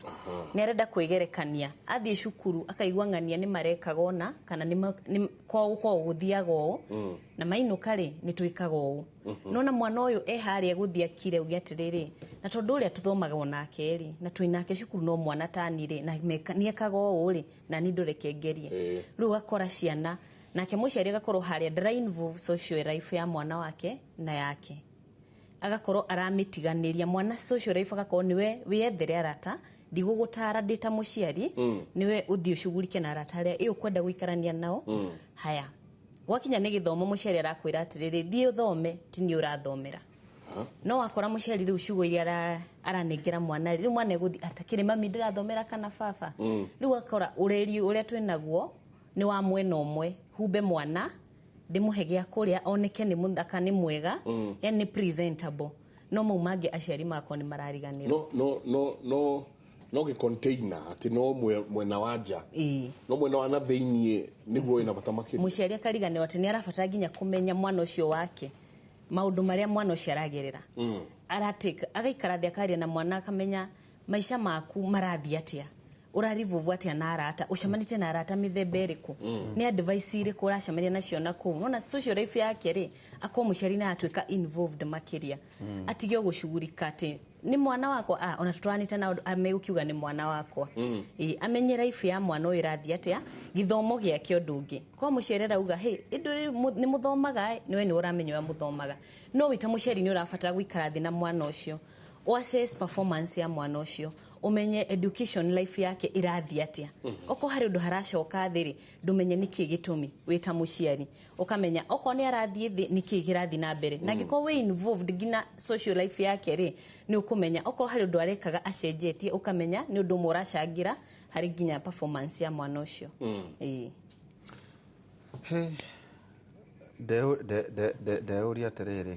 ni arenda kwĩgerekania athie cukuru akaigua ng'ania ni marekaga ona kana ni kwao gũthiaga ũũ na mainũka rĩ ni twĩkaga ũũ nona mwana ũyũ harĩa gũthia akire ugia atirĩrĩ na tondu ũrĩa tuthomaga onake rĩ na twĩnake cukuru no mwana tani rĩ na ni ekaga ũũ rĩ na ni ndũreke ngerie rĩu gakora ciana nake mũciari agakorwo harĩa ndara involve social life ya mwana wake na yake agakorwo aramitiganiria mwana social life agakorwo niwe wiyethere arata ndigugutara ndita muciari niwe uthio shugulike na arata aria iyo kwenda guikarania nao haya gwakinya ni githomo muciari arakwira atiriri thie uthome tini urathomera no wakora muciari riu shugo iria aranengera mwana riu mwana eguthi atakire mami ndirathomera kana baba riu akora ureri uria twinaguo ni wa mwena umwe humbe mwana ndimuhe gya kuria oneke ni muthaka ni mwega yani presentable no maumange aciari makwa ni marariganirwo no ge container ati no mwena wanja no mwena wa na theinie niguo ina bata makiri muciari akariganirwo ati ni arabata nginya kumenya mwana ucio wake maundu maria mwana ucio aragerera aratika agaikara thia karia na mwana akamenya maisha maku marathia atia urarivuvu atia na arata ucamanite na arata mithemba iriku ni advice iriku uracamania nacio na kuu nona social life yake ri akwa muciari na atwika involved makiria atigio gucugurika ati ni mwana wakwa ona tutwanite na ameukiuga ni mwana wakwa amenye life ya mwana uyu rathi atia githomo giake ndungi kwa mucerera uga hey ni muthomaga niwe ni uramenya muthomaga no wita muceri ni urabatara gwikara thi na mwana ucio assess performance ya mwana ucio umenye education life yake irathi atia oko hari undu haracoka thiri ndumenye niki gitumi wita muciari ukamenya oko ni arathi thi niki girathi na mbere na giko we involved gina social life yake ri ni ukumenya oko hari undu arekaga acenjetie ukamenya ni undu muracangira hari ginya performance ya mwana ucio ndeuria terere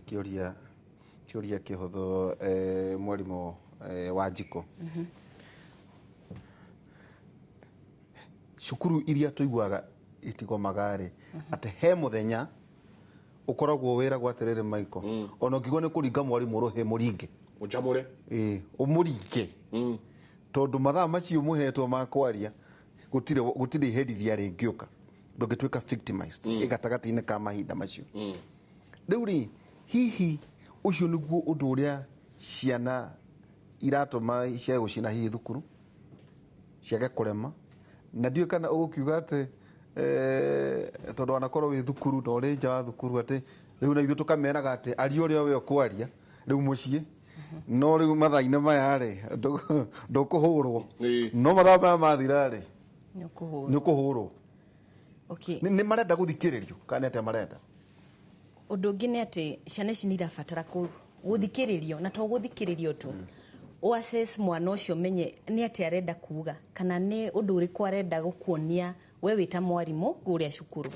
kiuria kihuthu mwarimu Wanjiko cukuru iria tuiguaga itigomaga ati he muthenya ukoragwo wira gwaterere maiko ona ngigwo ni kuringa mwarimu ruhe muringe mujamure umuringe tondu mathaa macio muhetwo ma kwaria gutire herithia ringiuka ndungituika victimized igatagati-ini ka mahinda macio riu ri hihi ucio niguo undu uria ciana iratuma cia gucina hihi thukuru ciage kurema na ndio kana ukiuga ati tondu anakorwo wi thukuru no ri nja wa thukuru ati riu na ithu tukameraga ati ari uria we ukwaria riu mucii no riu mathaa-ini maya ri ndukuhurwo no mathaa maya mathira ri ni ukuhurwo ni marenda guthikiririo kana ati marenda undu ungi ni ati ciana ici ni irabatara guthikiririo na to guthikiririo tu assess mwana ucio menye ni ati arenda kuuga kana ni undu uriku arenda gukuonia we wita mwarimu guria cukuru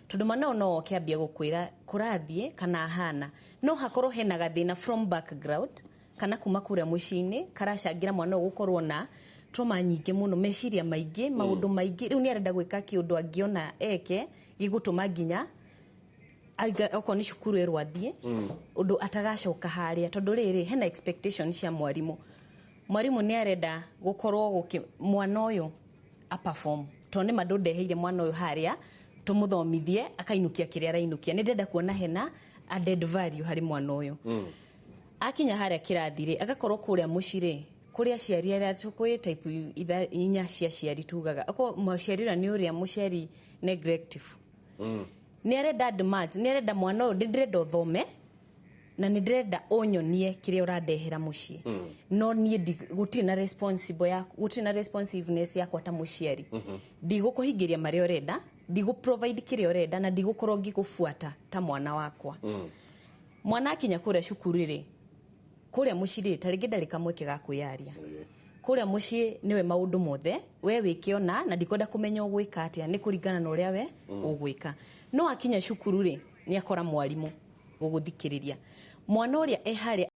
tondu mwana no kiambia gukwira kurathie kana hana no hakorwo hena gathina from background kana kuma kuria muciini karacangira mwana gukorwo na trauma nyingi muno meciria maingi maundu maingi riu ni arenda gwika kiundu angiona eke gigutuma nginya oko ni cukuru erwathie undu atagacoka haria tondu riri hena expectation cia mwarimu ni arenda gukorwo mwana uyu a perform tondu madu ndeheire mwana uyu haria tumuthomithie akainukia kiria arainukia ni ndenda kuona hena added value hari mwana uyu akinya haria kirathire agakorwo kuria mucire kuria ciari aria tukwi type inya cia ciari tugaga oko muciari ni uria muciari neglective ni arenda demands ni arenda mwana uyu ndirenda uthome na ni ndirenda unyonie kiria urandehera mucii no nie gutiri na responsible ya gutiri na responsiveness ya kwata muciari ndigukuhingiria maria urenda ndiguprovide kiria urenda na ndigukorwo ngigufuata ta mwana wakwa mwana akinya kuria cukuru ri kuria mucii taringi ndarika mweke ga kwiyaria kuria mucii niwe maundu mothe we wikiona na ndikwenda kumenya ugwika atia ni kuringana na uria we ugwika no akinya cukuru ri ni akora mwarimu guguthikiriria mwana uria ehari